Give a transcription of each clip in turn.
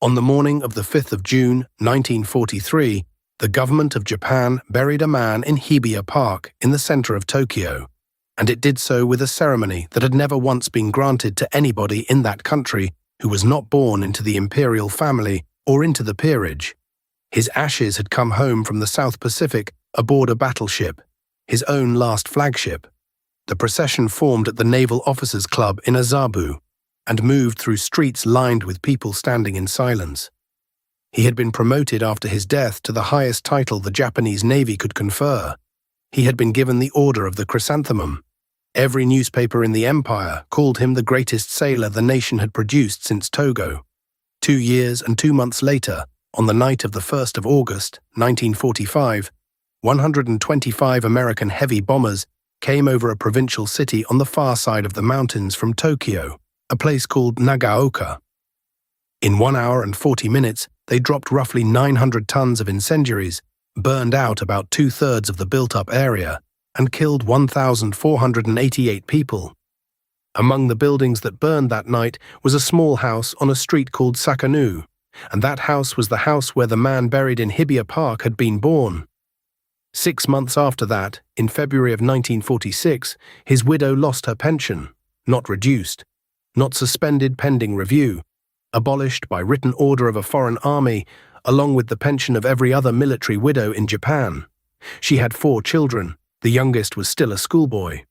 On the morning of the 5th of June, 1943, the government of Japan buried a man in Hibiya Park in the center of Tokyo, and it did so with a ceremony that had never once been granted to anybody in that country who was not born into the imperial family or into the peerage. His ashes had come home from the South Pacific aboard a battleship, his own last flagship. The procession formed at the Naval Officers Club in Azabu and moved through streets lined with people standing in silence. He had been promoted after his death to the highest title the Japanese Navy could confer. He had been given the Order of the Chrysanthemum. Every newspaper in the empire called him the greatest sailor the nation had produced since Togo. 2 years and 2 months later, on the night of the 1st of August, 1945, 125 American heavy bombers came over a provincial city on the far side of the mountains from Tokyo, a place called Nagaoka. In 1 hour and 40 minutes, they dropped roughly 900 tons of incendiaries, burned out about 2/3 of the built-up area, and killed 1,488 people. Among the buildings that burned that night was a small house on a street called Sakanu, and that house was the house where the man buried in Hibiya Park had been born. 6 months after that, in February of 1946, his widow lost her pension, not reduced, not suspended pending review, abolished by written order of a foreign army, along with the pension of every other military widow in Japan. She had 4 children. The youngest was still a schoolboy.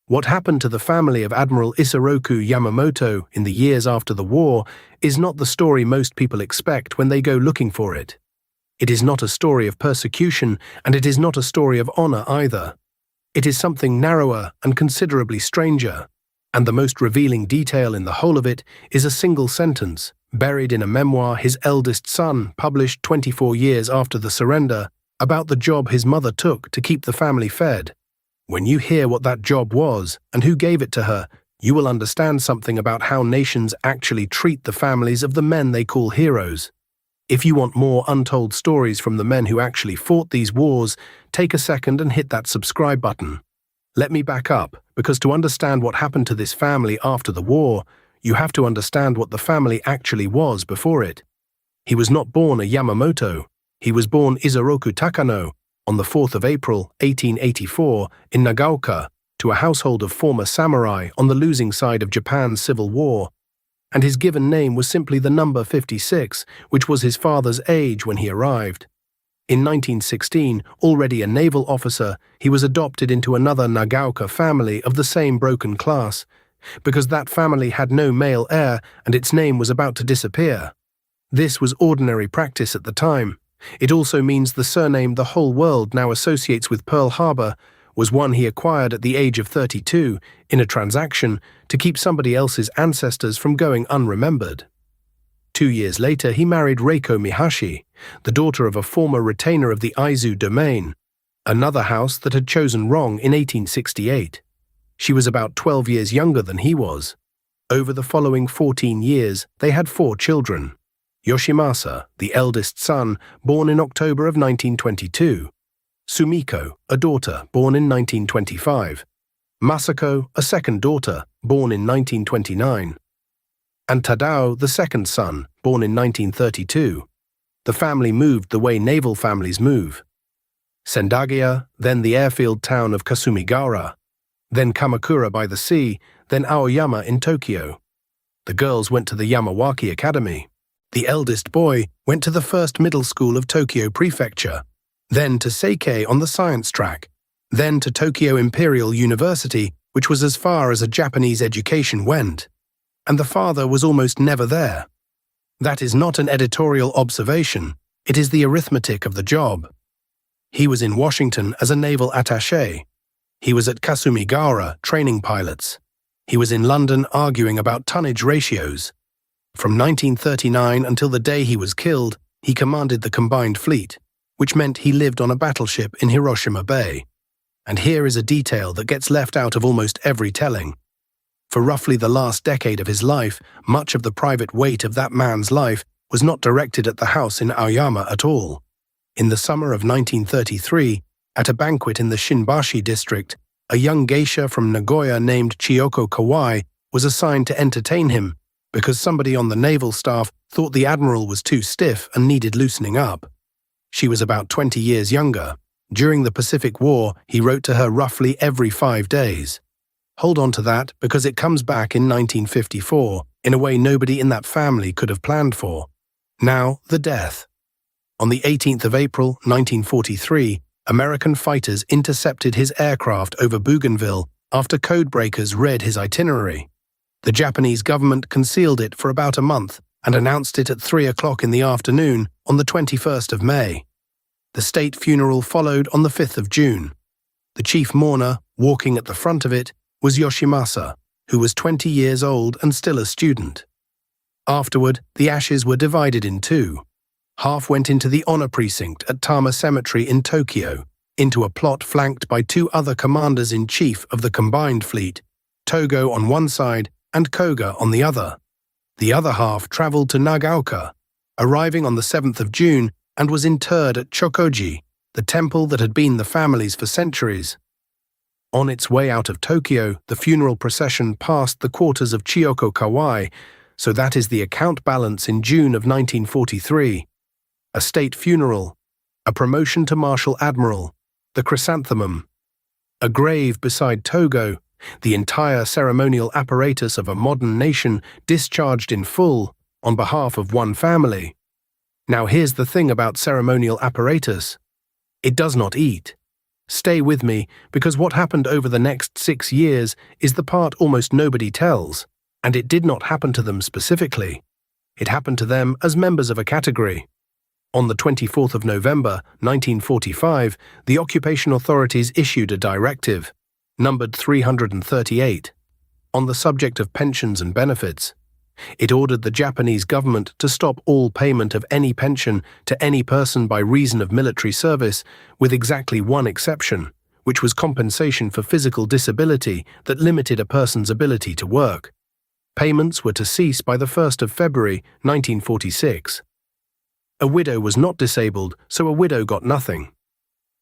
What happened to the family of Admiral Yamamoto in the years after the war is not the story most people expect when they go looking for it. It is not a story of persecution, and it is not a story of honor either. It is something narrower and considerably stranger, and the most revealing detail in the whole of it is a single sentence, buried in a memoir his eldest son published 24 years after the surrender, about the job his mother took to keep the family fed. When you hear what that job was and who gave it to her, you will understand something about how nations actually treat the families of the men they call heroes. If you want more untold stories from the men who actually fought these wars, take a second and hit that subscribe button. Let me back up, because to understand what happened to this family after the war, you have to understand what the family actually was before it. He was not born a Yamamoto. He was born Isoroku Takano on the 4th of April, 1884, in Nagaoka, to a household of former samurai on the losing side of Japan's Civil War, and his given name was simply the number 56, which was his father's age when he arrived. In 1916, already a naval officer, he was adopted into another Nagaoka family of the same broken class, because that family had no male heir and its name was about to disappear. This was ordinary practice at the time. It also means the surname the whole world now associates with Pearl Harbor was one he acquired at the age of 32 in a transaction to keep somebody else's ancestors from going unremembered. 2 years later, he married Reiko Mihashi, the daughter of a former retainer of the Aizu domain, another house that had chosen wrong in 1868. She was about 12 years younger than he was. Over the following 14 years, they had 4 children. Yoshimasa, the eldest son, born in October of 1922. Sumiko, a daughter, born in 1925. Masako, a second daughter, born in 1929. And Tadao, the second son, born in 1932. The family moved the way naval families move. Sendagia, then the airfield town of Kasumigara, then Kamakura by the sea, then Aoyama in Tokyo. The girls went to the Yamawaki Academy. The eldest boy went to the first middle school of Tokyo Prefecture, then to Seikei on the science track, then to Tokyo Imperial University, which was as far as a Japanese education went. And the father was almost never there. That is not an editorial observation, it is the arithmetic of the job. He was in Washington as a naval attaché. He was at Kasumigara training pilots. He was in London arguing about tonnage ratios. From 1939 until the day he was killed, he commanded the combined fleet, which meant he lived on a battleship in Hiroshima Bay. And here is a detail that gets left out of almost every telling. For roughly the last decade of his life, much of the private weight of that man's life was not directed at the house in Aoyama at all. In the summer of 1933, at a banquet in the Shinbashi district, a young geisha from Nagoya named Chiyoko Kawai was assigned to entertain him, because somebody on the naval staff thought the admiral was too stiff and needed loosening up. She was about 20 years younger. During the Pacific War, he wrote to her roughly every 5 days. Hold on to that, because it comes back in 1954, in a way nobody in that family could have planned for. Now, the death. On the 18th of April, 1943, American fighters intercepted his aircraft over Bougainville after codebreakers read his itinerary. The Japanese government concealed it for about a month and announced it at 3 o'clock in the afternoon on the 21st of May. The state funeral followed on the 5th of June. The chief mourner, walking at the front of it, was Yoshimasa, who was 20 years old and still a student. Afterward, the ashes were divided in two. Half went into the honor precinct at Tama Cemetery in Tokyo, into a plot flanked by two other commanders-in-chief of the combined fleet, Togo on one side and Koga on the other. The other half travelled to Nagaoka, arriving on the 7th of June, and was interred at Chokoji, the temple that had been the family's for centuries. On its way out of Tokyo, the funeral procession passed the quarters of Chiyoko Kawai, so that is the account balance in June of 1943. A state funeral, a promotion to Marshal Admiral, the chrysanthemum, a grave beside Togo, the entire ceremonial apparatus of a modern nation discharged in full on behalf of one family. Now here's the thing about ceremonial apparatus. It does not eat. Stay with me, because what happened over the next 6 years is the part almost nobody tells, and it did not happen to them specifically. It happened to them as members of a category. On the 24th of November, 1945, the occupation authorities issued a directive, numbered 338, on the subject of pensions and benefits. It ordered the Japanese government to stop all payment of any pension to any person by reason of military service, with exactly one exception, which was compensation for physical disability that limited a person's ability to work. Payments were to cease by the 1st of February, 1946. A widow was not disabled, so a widow got nothing.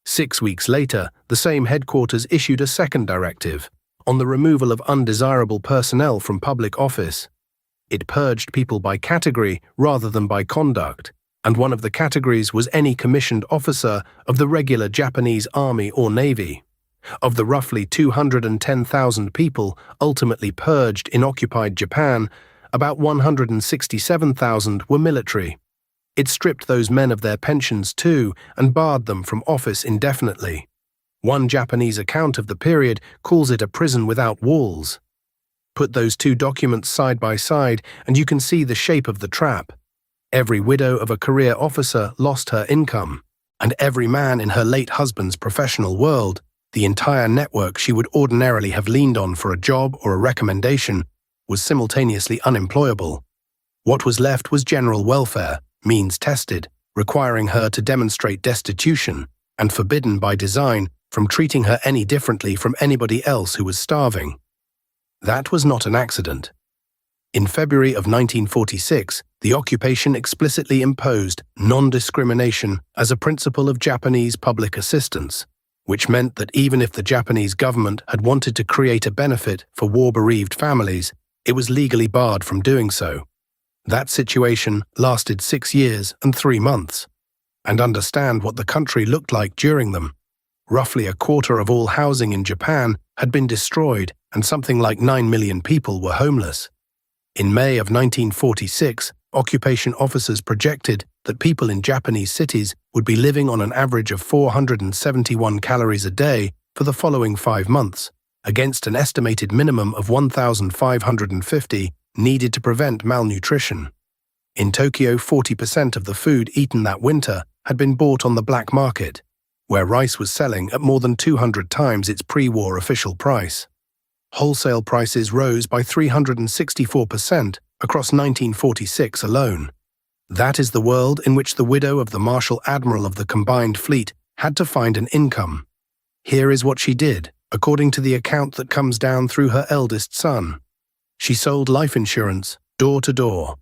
6 weeks later, the same headquarters issued a second directive on the removal of undesirable personnel from public office. It purged people by category rather than by conduct, and one of the categories was any commissioned officer of the regular Japanese Army or Navy. Of the roughly 210,000 people ultimately purged in occupied Japan, about 167,000 were military. It stripped those men of their pensions too and barred them from office indefinitely. One Japanese account of the period calls it a prison without walls. Put those two documents side by side and you can see the shape of the trap. Every widow of a career officer lost her income, and every man in her late husband's professional world, the entire network she would ordinarily have leaned on for a job or a recommendation, was simultaneously unemployable. What was left was general welfare, means tested, requiring her to demonstrate destitution, and forbidden by design from treating her any differently from anybody else who was starving. That was not an accident. In February of 1946, the occupation explicitly imposed non-discrimination as a principle of Japanese public assistance, which meant that even if the Japanese government had wanted to create a benefit for war-bereaved families, it was legally barred from doing so. That situation lasted 6 years and 3 months. And understand what the country looked like during them. Roughly a quarter of all housing in Japan had been destroyed, and something like 9 million people were homeless. In May of 1946, occupation officers projected that people in Japanese cities would be living on an average of 471 calories a day for the following 5 months, against an estimated minimum of 1,550 needed to prevent malnutrition. In Tokyo, 40% of the food eaten that winter had been bought on the black market, where rice was selling at more than 200 times its pre-war official price. Wholesale prices rose by 364% across 1946 alone. That is the world in which the widow of the Marshal Admiral of the combined fleet had to find an income. Here is what she did, according to the account that comes down through her eldest son. She sold life insurance, door to door.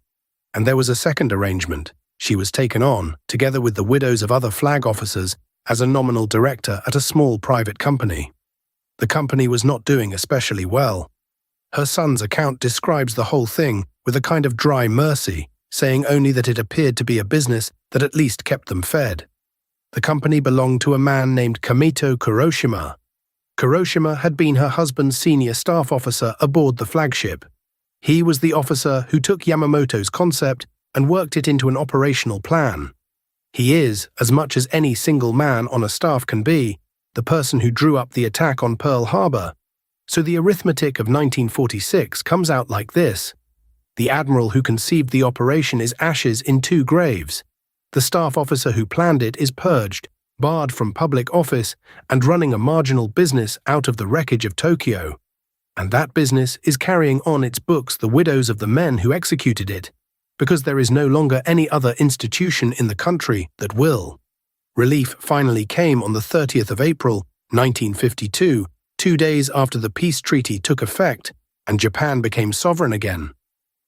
And there was a second arrangement. She was taken on, together with the widows of other flag officers, as a nominal director at a small private company. The company was not doing especially well. Her son's account describes the whole thing with a kind of dry mercy, saying only that it appeared to be a business that at least kept them fed. The company belonged to a man named Kamito Kuroshima. Kuroshima had been her husband's senior staff officer aboard the flagship. He was the officer who took Yamamoto's concept and worked it into an operational plan. He is, as much as any single man on a staff can be, the person who drew up the attack on Pearl Harbor. So the arithmetic of 1946 comes out like this. The admiral who conceived the operation is ashes in 2 graves. The staff officer who planned it is purged, barred from public office, and running a marginal business out of the wreckage of Tokyo. And that business is carrying on its books the widows of the men who executed it, because there is no longer any other institution in the country that will. Relief finally came on the 30th of April, 1952, 2 days after the peace treaty took effect and Japan became sovereign again.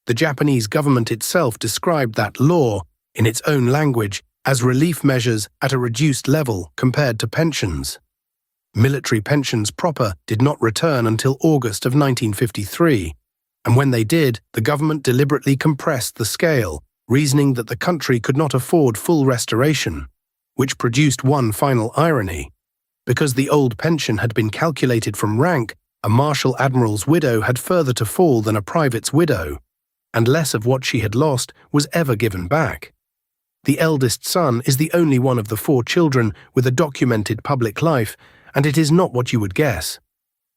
The Japanese government itself described that law, in its own language, as relief measures at a reduced level compared to pensions. Military pensions proper did not return until August of 1953, and when they did, the government deliberately compressed the scale, reasoning that the country could not afford full restoration, which produced one final irony. Because the old pension had been calculated from rank, a Marshal Admiral's widow had further to fall than a private's widow, and less of what she had lost was ever given back. The eldest son is the only one of the 4 children with a documented public life, and it is not what you would guess.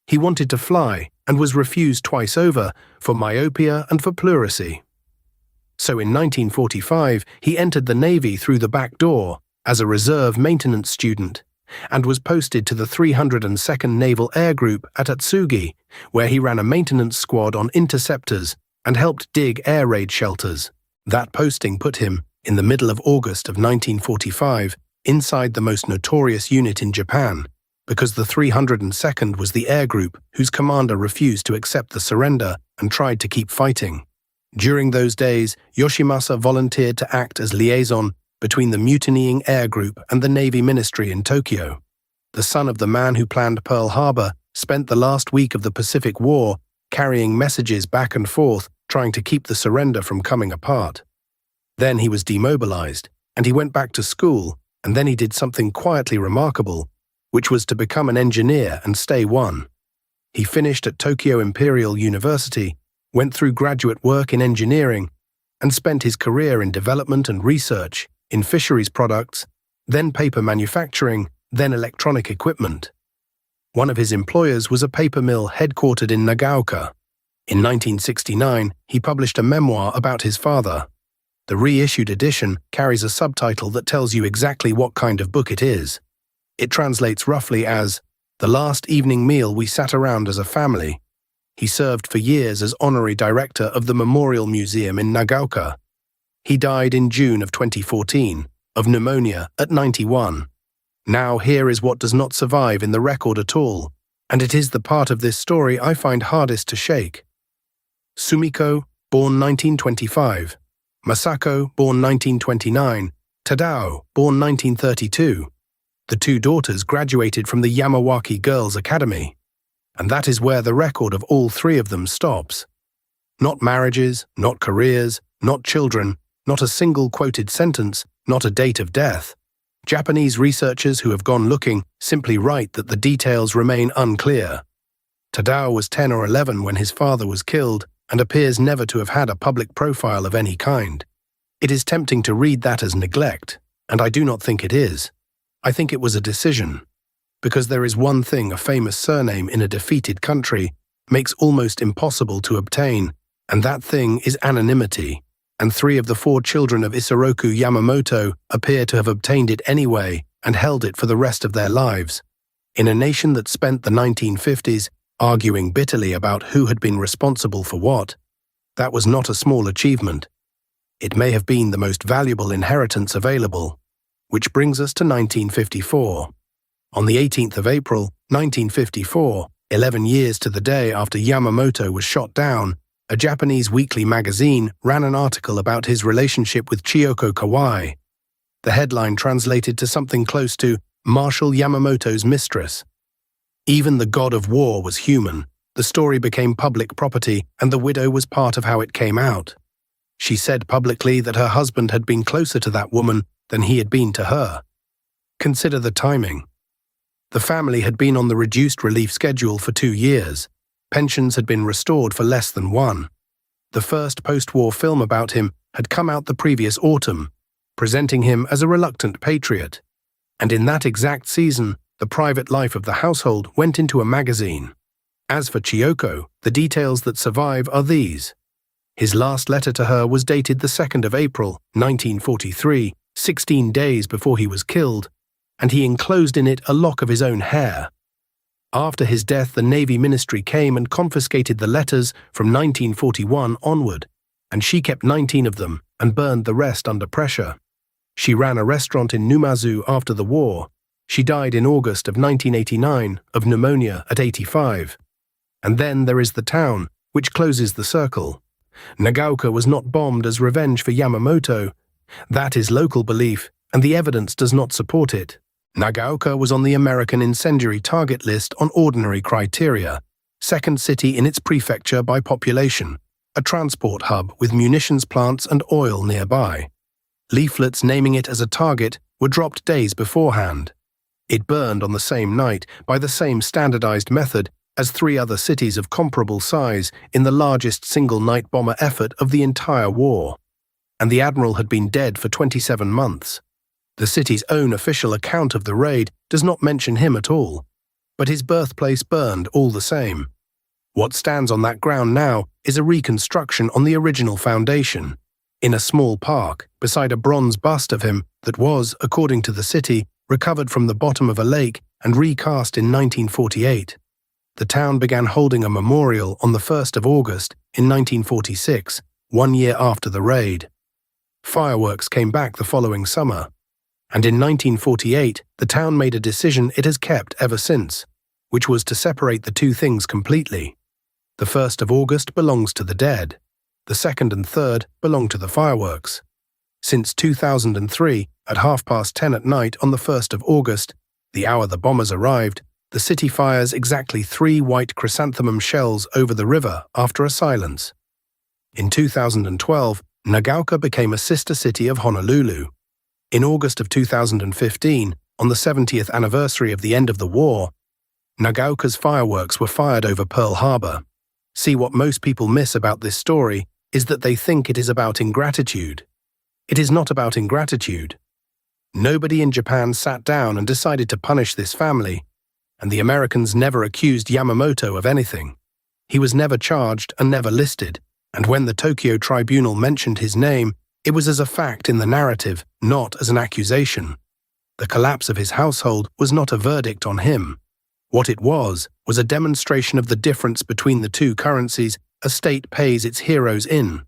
He wanted to fly and was refused twice over for myopia and for pleurisy. So in 1945, he entered the Navy through the back door as a reserve maintenance student and was posted to the 302nd Naval Air Group at Atsugi, where he ran a maintenance squad on interceptors and helped dig air raid shelters. That posting put him, in the middle of August of 1945, inside the most notorious unit in Japan, because the 302nd was the air group whose commander refused to accept the surrender and tried to keep fighting. During those days, Yoshimasa volunteered to act as liaison between the mutinying air group and the Navy Ministry in Tokyo. The son of the man who planned Pearl Harbor spent the last week of the Pacific War carrying messages back and forth, trying to keep the surrender from coming apart. Then he was demobilized, and he went back to school, and then he did something quietly remarkable, which was to become an engineer and stay one. He finished at Tokyo Imperial University, went through graduate work in engineering, and spent his career in development and research, in fisheries products, then paper manufacturing, then electronic equipment. One of his employers was a paper mill headquartered in Nagaoka. In 1969, he published a memoir about his father. The reissued edition carries a subtitle that tells you exactly what kind of book it is. It translates roughly as, "The last evening meal we sat around as a family." He served for years as honorary director of the Memorial Museum in Nagaoka. He died in June of 2014, of pneumonia at 91. Now here is what does not survive in the record at all, and it is the part of this story I find hardest to shake. Sumiko, born 1925. Masako, born 1929. Tadao, born 1932. The 2 daughters graduated from the Yamawaki Girls' Academy, and that is where the record of all 3 of them stops. Not marriages, not careers, not children, not a single quoted sentence, not a date of death. Japanese researchers who have gone looking simply write that the details remain unclear. Tadao was 10 or 11 when his father was killed and appears never to have had a public profile of any kind. It is tempting to read that as neglect, and I do not think it is. I think it was a decision, because there is one thing a famous surname in a defeated country makes almost impossible to obtain, and that thing is anonymity, and 3 of the 4 children of Isoroku Yamamoto appear to have obtained it anyway and held it for the rest of their lives. In a nation that spent the 1950s arguing bitterly about who had been responsible for what, that was not a small achievement. It may have been the most valuable inheritance available. Which brings us to 1954. On the 18th of April, 1954, 11 years to the day after Yamamoto was shot down, a Japanese weekly magazine ran an article about his relationship with Chiyoko Kawai. The headline translated to something close to Marshal Yamamoto's mistress. Even the god of war was human, the story became public property and the widow was part of how it came out. She said publicly that her husband had been closer to that woman than he had been to her. Consider the timing. The family had been on the reduced relief schedule for 2 years. Pensions had been restored for less than 1. The first post-war film about him had come out the previous autumn, presenting him as a reluctant patriot. And in that exact season, the private life of the household went into a magazine. As for Chiyoko, the details that survive are these. His last letter to her was dated the 2nd of April, 1943, 16 days before he was killed, and he enclosed in it a lock of his own hair. After his death, the Navy Ministry came and confiscated the letters from 1941 onward, and she kept 19 of them and burned the rest under pressure. She ran a restaurant in Numazu after the war. She died in August of 1989 of pneumonia at 85. And then there is the town, which closes the circle. Nagaoka was not bombed as revenge for Yamamoto. That is local belief, and the evidence does not support it. Nagaoka was on the American incendiary target list on ordinary criteria, second city in its prefecture by population, a transport hub with munitions plants and oil nearby. Leaflets naming it as a target were dropped days beforehand. It burned on the same night by the same standardized method as 3 other cities of comparable size in the largest single night bomber effort of the entire war. And the admiral had been dead for 27 months. The city's own official account of the raid does not mention him at all, but his birthplace burned all the same. What stands on that ground now is a reconstruction on the original foundation, in a small park beside a bronze bust of him that was, according to the city, recovered from the bottom of a lake and recast in 1948. The town began holding a memorial on the 1st of August in 1946, 1 year after the raid. Fireworks came back the following summer. And in 1948, the town made a decision it has kept ever since, which was to separate the two things completely. The 1st of August belongs to the dead. The 2nd and 3rd belong to the fireworks. Since 2003, at 10:30 at night on the 1st of August, the hour the bombers arrived, the city fires exactly 3 white chrysanthemum shells over the river after a silence. In 2012, Nagaoka became a sister city of Honolulu. In August of 2015, on the 70th anniversary of the end of the war, Nagaoka's fireworks were fired over Pearl Harbor. See, what most people miss about this story is that they think it is about ingratitude. It is not about ingratitude. Nobody in Japan sat down and decided to punish this family, and the Americans never accused Yamamoto of anything. He was never charged and never listed, and when the Tokyo tribunal mentioned his name, it was as a fact in the narrative, not as an accusation. The collapse of his household was not a verdict on him. What it was a demonstration of the difference between the two currencies a state pays its heroes in.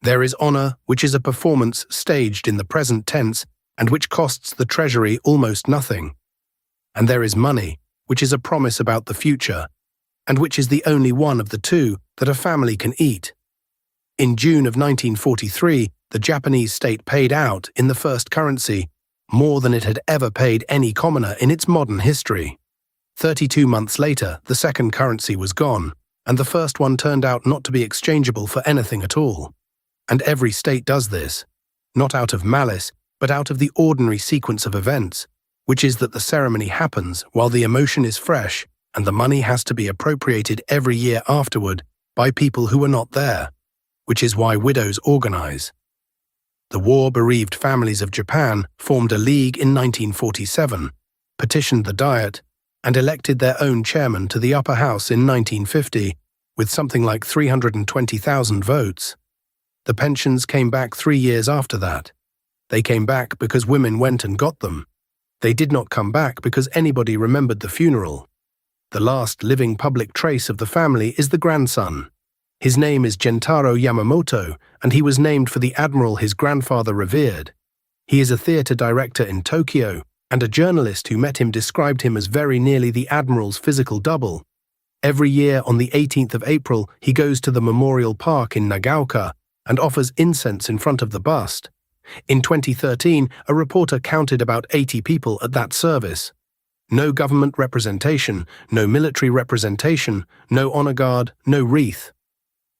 There is honor, which is a performance staged in the present tense and which costs the treasury almost nothing. And there is money, which is a promise about the future, and which is the only one of the two that a family can eat. In June of 1943, the Japanese state paid out, in the first currency, more than it had ever paid any commoner in its modern history. 32 months later, the second currency was gone, and the first one turned out not to be exchangeable for anything at all. And every state does this, not out of malice, but out of the ordinary sequence of events, which is that the ceremony happens while the emotion is fresh, and the money has to be appropriated every year afterward by people who were not there, which is why widows organize. The war-bereaved families of Japan formed a league in 1947, petitioned the Diet, and elected their own chairman to the upper house in 1950, with something like 320,000 votes. The pensions came back 3 years after that. They came back because women went and got them. They did not come back because anybody remembered the funeral. The last living public trace of the family is the grandson. His name is Gentaro Yamamoto, and he was named for the admiral his grandfather revered. He is a theatre director in Tokyo, and a journalist who met him described him as very nearly the admiral's physical double. Every year on the 18th of April, he goes to the Memorial Park in Nagaoka and offers incense in front of the bust. In 2013, a reporter counted about 80 people at that service. No government representation, no military representation, no honor guard, no wreath.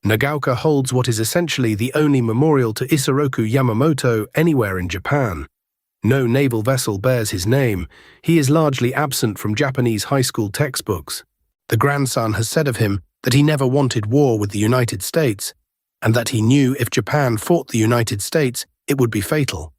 Nagaoka holds what is essentially the only memorial to Isoroku Yamamoto anywhere in Japan. No naval vessel bears his name. He is largely absent from Japanese high school textbooks. The grandson has said of him that he never wanted war with the United States, and that he knew if Japan fought the United States, it would be fatal.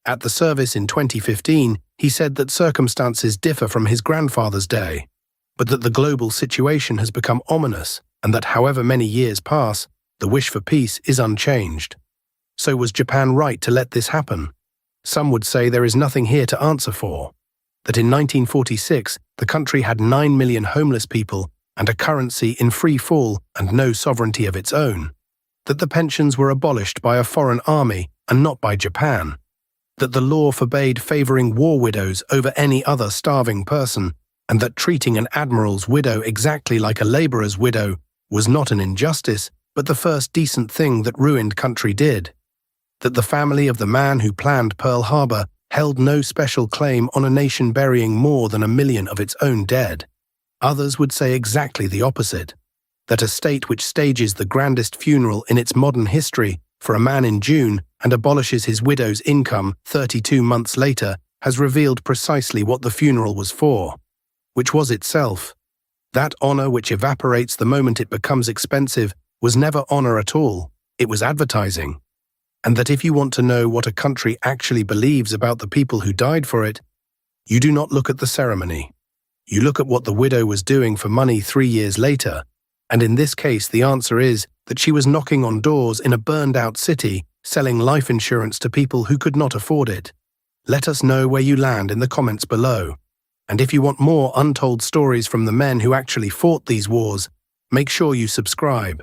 At the service in 2015, he said that circumstances differ from his grandfather's day, but that the global situation has become ominous, and that however many years pass, the wish for peace is unchanged. So was Japan right to let this happen? Some would say there is nothing here to answer for. That in 1946, the country had 9 million homeless people and a currency in free fall and no sovereignty of its own. That the pensions were abolished by a foreign army and not by Japan. That the law forbade favoring war widows over any other starving person, and that treating an admiral's widow exactly like a laborer's widow was not an injustice, but the first decent thing that ruined country did. That the family of the man who planned Pearl Harbor held no special claim on a nation burying more than 1 million of its own dead. Others would say exactly the opposite. That a state which stages the grandest funeral in its modern history for a man in June and abolishes his widow's income 32 months later has revealed precisely what the funeral was for, which was itself. That honor which evaporates the moment it becomes expensive was never honor at all, it was advertising. And that if you want to know what a country actually believes about the people who died for it, you do not look at the ceremony. You look at what the widow was doing for money 3 years later, and in this case the answer is that she was knocking on doors in a burned-out city, selling life insurance to people who could not afford it. Let us know where you land in the comments below. And if you want more untold stories from the men who actually fought these wars, make sure you subscribe.